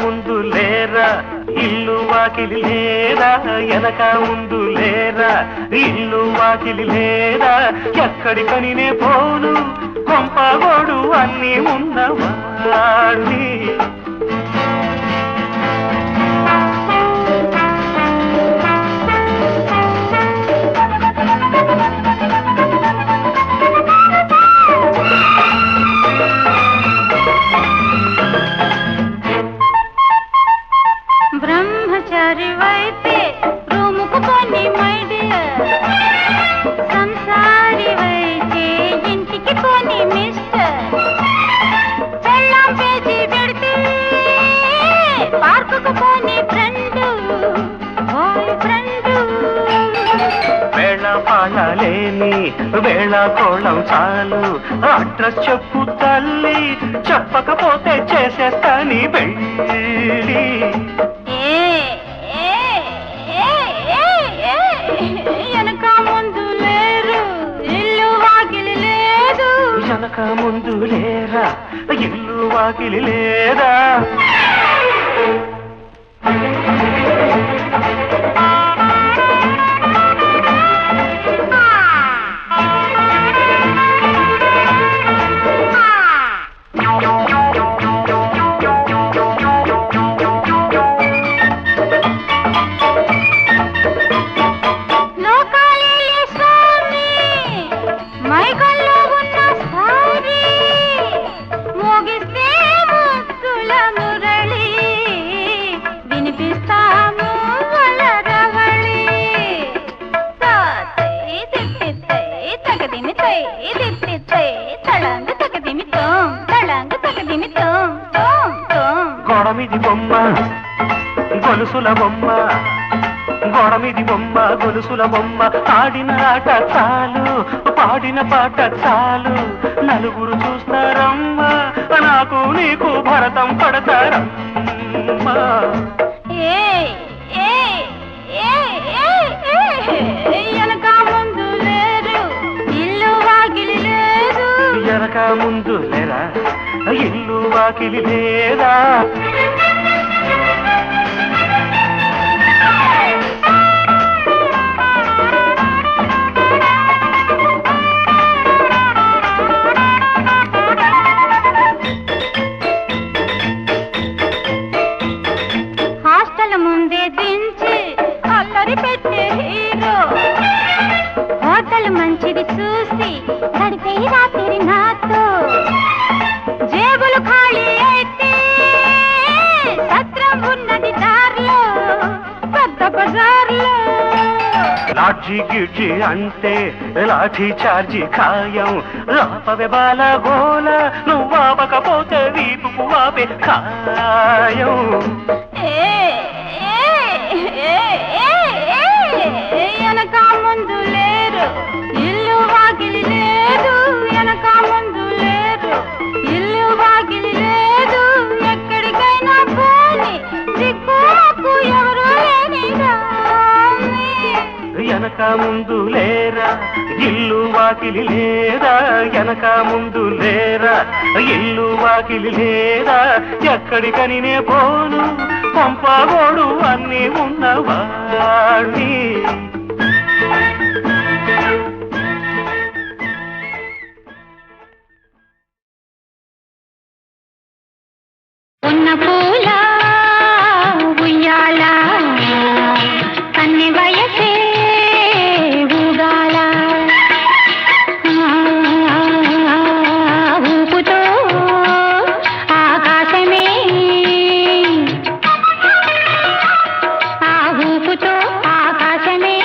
ముందు లేరా ఇల్లు వాకిలి లేదా, వెనక ముందు లేరా ఇల్లు వాకిలి లేదా, ఎక్కడికని నే పోను కొంపగోడు అన్నీ ఉన్నవాణ్ణి. బ్రహ్మచారి వైతే రూముకు పోని మైడియర్, సంసారి వైతే ఇంటికి పోని మిస్టర్, పెళ్ళాం పేజీ పెడితే పార్కుకు పోని ఫ్రెండ్ బాయ్ ఫ్రెండ్. వేళ పాడలేని వేళ కోళం చాలు, అడ్రస్ చెప్పు తల్లి చెప్పకపోతే చేసేస్తాని పెళ్ళి. వెనక ముందు లేరు ఇల్లు వాకిలి లేదు, వెనక ముందు లేరా ఇల్లు వాకిలి లేదా. గోడమిది బొమ్మ గొలుసుల బొమ్మ, గోడమిది బొమ్మ గొలుసుల బొమ్మ, ఆడిన ఆట చాలు పాడిన పాట చాలు, నలుగురు చూస్తారమ్మా నాకు నీకు భరతం పడతారమ్మా. వెనక ముందు లేరు ఇల్లు వాకిలి లేదు, వెనక ముందు లేరా ఇల్లు వాకిలి లేదా. హాస్టల్ ముందే దించి అల్లరి పెట్టే హీరో, హోటల్ మంచిది చూసి గడిపే రాత్రి నాతో, జేబులు ఖాళీ అయితే సత్రం ఉన్నది దారిలో పెద్ద బజార్లో. లాడ్జి గిడ్జి అంటే లాఠీ చార్జి ఖాయం, రాపవే బాల గోల నువ్వాపకపోతే వీపుకు వాపే ఖాయం. వెనక ముందు లేరు ఇల్లు వాకిలి లేదు, వెనక ముందు లేరు ఇల్లు వాకిలి లేదు, ఎక్కడికైనా పోని దిక్కుకు ఎవరు లేని రాని. వెనక ముందు లేరా ఇల్లు వాకిలి లేదా, వెనక ముందు లేరా ఇల్లు వాకిలి లేదా, ఎక్కడికని నే పోను పంపగోడు అన్నీ ఉన్నవాణ్ణి. ఉన్న పూల ఉయ్యాల కన్నె వయసే ఊగాల, ఊపుతో ఆకాశమే ఆ ఊపుతో ఆకాశమే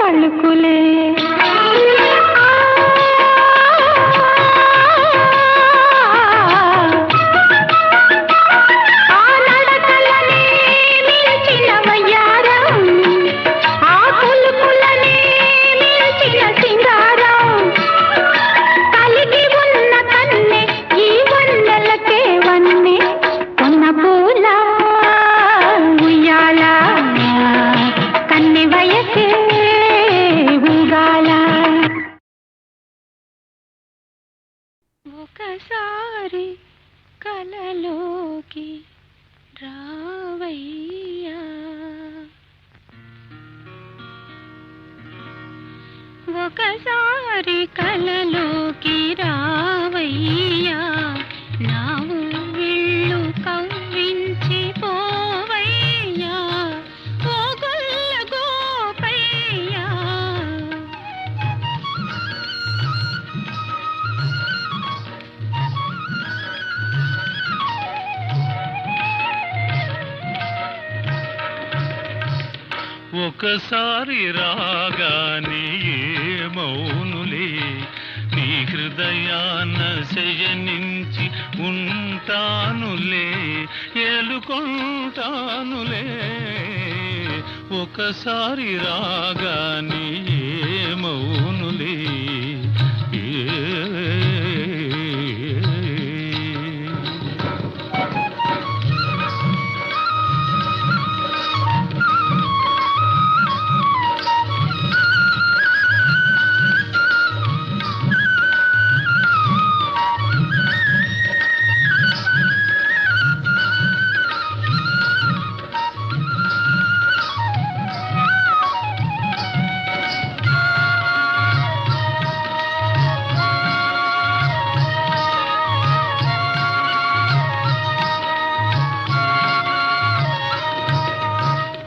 పలుకులే ఆ నడకలనే నిలిచిన వయ్యారం ఆ పులుకులనే నిలిచిన సింగారం కలిగి ఉన్న కన్నే ఈ వన్నెలకే వన్నే కొన్న పూల ఉయ్యాల కన్నె వయసే ఊగాల ఒకసారి కలలోకి రావయ్యా ఒకసారి కలలోకి రావయ్యా నా ఊళ్ళు కవ్వించి పోవయ్యా ఓ గొల్ల గోపయ్యా ఒకసారి రాగానే మౌనులే నీ హృదయాన శయనించి ఉంటానులే ఏలుకుంటానులే ఒకసారి రాగానే మౌనులే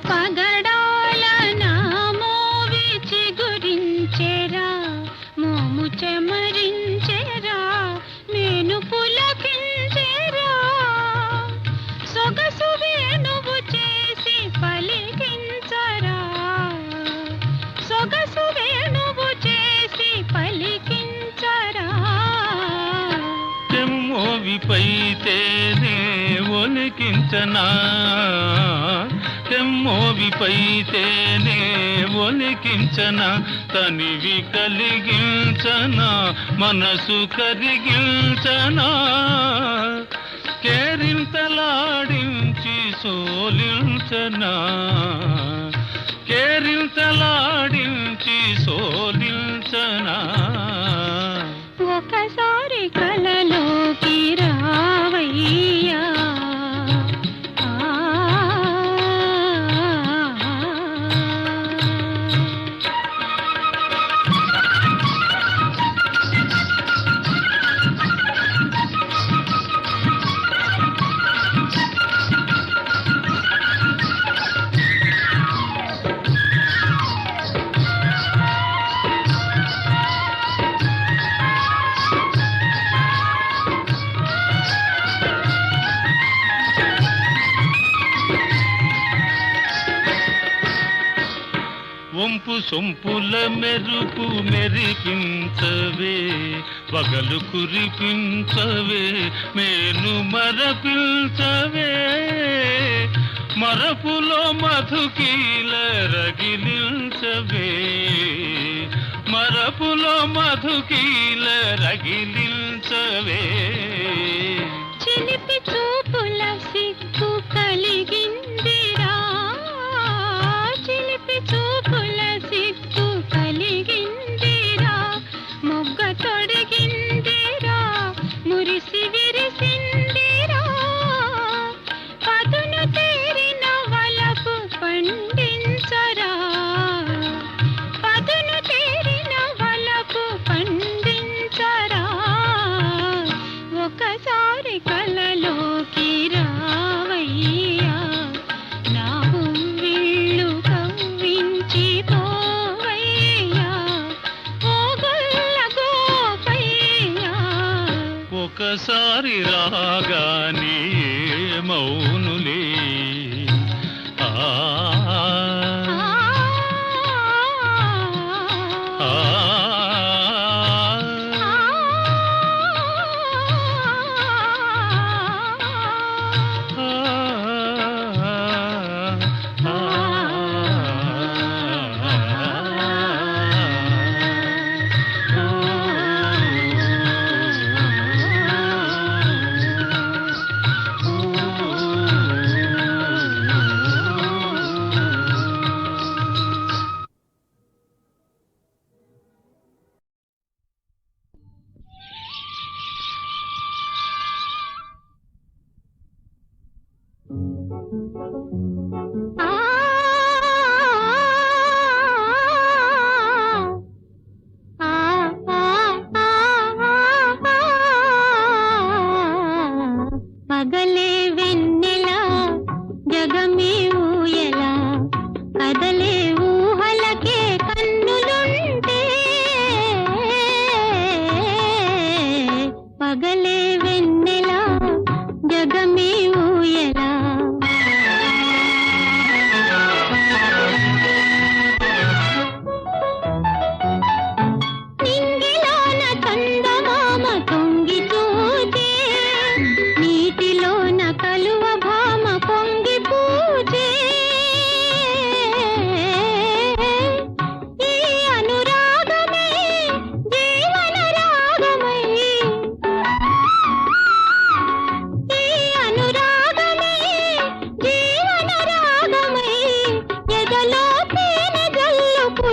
పగడాల నా మోవి చిగురించెరా మోము చెమరించెరా నేను పులకించెరా సొగసు వేణువు చేసి పలికించరా సొగసు వేణువు చేసి పలికించరా తెమ్మోవిపైతేనే ఒలికించనా తెమ్మోవిపైతేనే ఒలికించనా తనివి కలిగించనా మనసు కరిగించనా కేరింతలాడించి సోలించనా కేరింతలాడించి సోలించనా ఒకసారి కలలోకి రావయ్యా వంపు సొంపుల మెరుపు మెరిపించవే పగలు కురిపించవే మేను మరపించవే మరపులో మధుకీల రగిలించవే మరపులో మధుకీల రగిలించవే చిలిపి చూపుల సిగ్గు కలిగిందిరా చిలిపి చూపుల సిగ్గు కలిగిందిరా మొగ్గ తొడిగిందిరా మురిసి విరిసిందిరా పదును తేరిన వలపు పండించరా పదును తేరిన వలపు పండించరా ఒకసారి కలలోకి రావయ్యా నా ఉవ్విళ్ళు కవ్వించి పోవయ్యా ఓ గొల్ల గోపయ్యా ఒకసారి రాగానే మౌనులే ఆ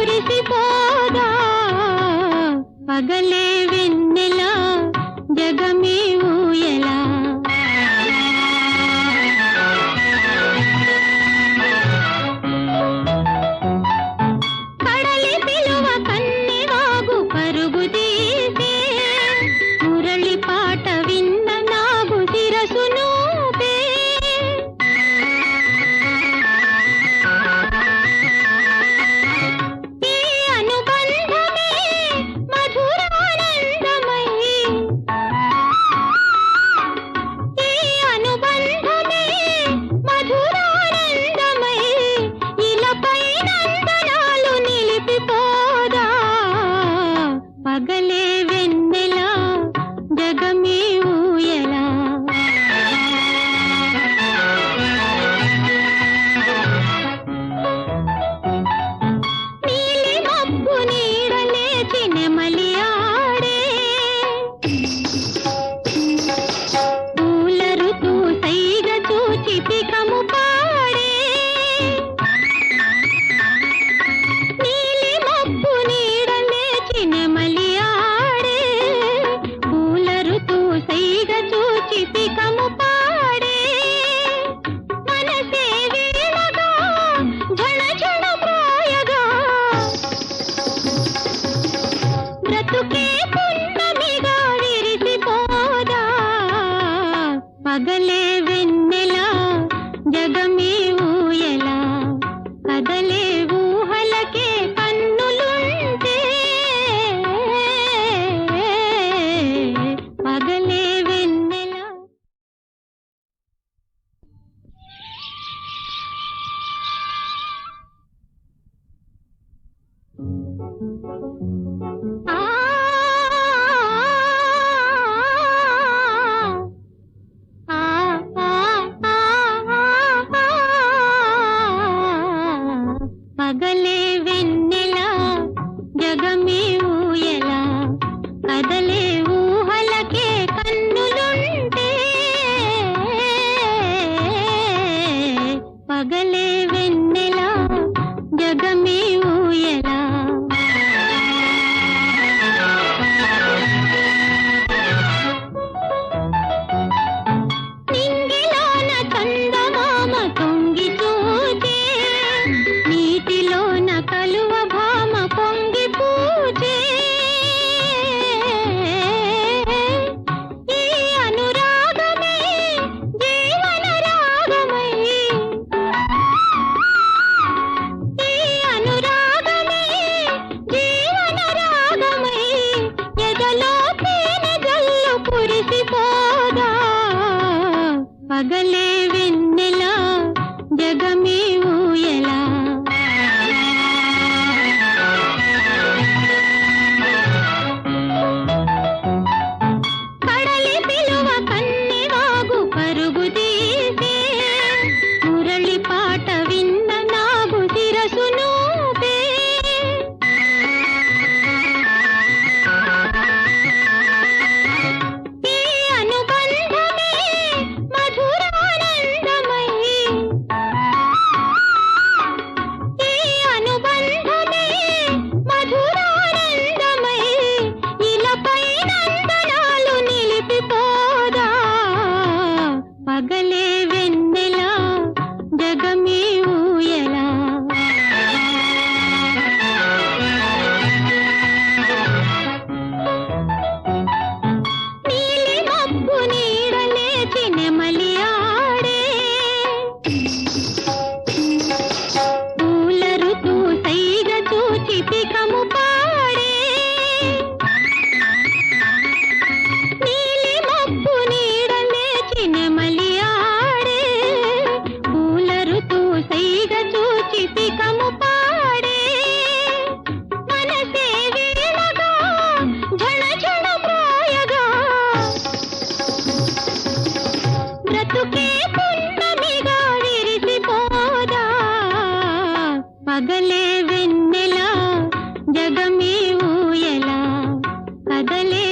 మురిసిపోదా పగలే వెన్నెల జగమే ఊయలా కడలి పిలువ కన్నెవాగు పరుగు తీసే మురళి పాట విన్న నాగు శిరసును పగలే వెన్నెల జగమే ఊయలా నీలి మబ్బు నీడలేచి నెమలి ఆడే పూల ఋతు సైగ చూచి పికము పాడే నీలి మబ్బు నీడలేచి నెమలి ఆడే పూల ఋతు సైగ చూచి పికము పాడే మనసే వీణగా ఝణ ఝణ ప్రాయగా బ్రతుకే పున్నమిగా విరిసిపోదా పగలే వెన్నెల జగమే ఊయలా కదలే ఊహలకే కన్నులుంటే పగలే వెన్నెల ఆ పగలే వెన్నెల జగమే ఊయలా కదలే ఊహలకే కన్నులుంటే పగలే వెన్నెల జగమే ఊయలా నింగిలోన చందమామ తొంగి చూచే నీటిలోన కలువ భామ పొంగి పూచే ఈ అనురాగమే జీవన రాగమై ఈ అనురాగమే జీవన రాగమై ఎదలో తేనె జల్లు కురిసిపోదా పగలే వెన్నెల జగమే ఊయలా కడలి పిలువ కన్నెవాగు పరుగు తీసే మురళి పాట విన్న నాగు శిరసును ఈ అనుబంధమే మధురానందమై ఈ అనుబంధమే మధురానందమై ఇలపై నందనాలు నిలిపిపోదా పగలే వెన్నెల జగమే ఊయలా నీలి మబ్బు నీడలేచి నెమలి ఆడే పూల ఋతు సైగ చూచి పికము పాడే నీలి మబ్బు నీడలేచి నెమలి ఆడే పూల ఋతు సైగ చూచి పికము పాడే మనసే వీణగా ఝణ ఝణ ప్రాయగా బ్రతుకే పున్నమిగా విరిసిపోదా పగలే వెన్నెల జగమే ఊయలా కదలే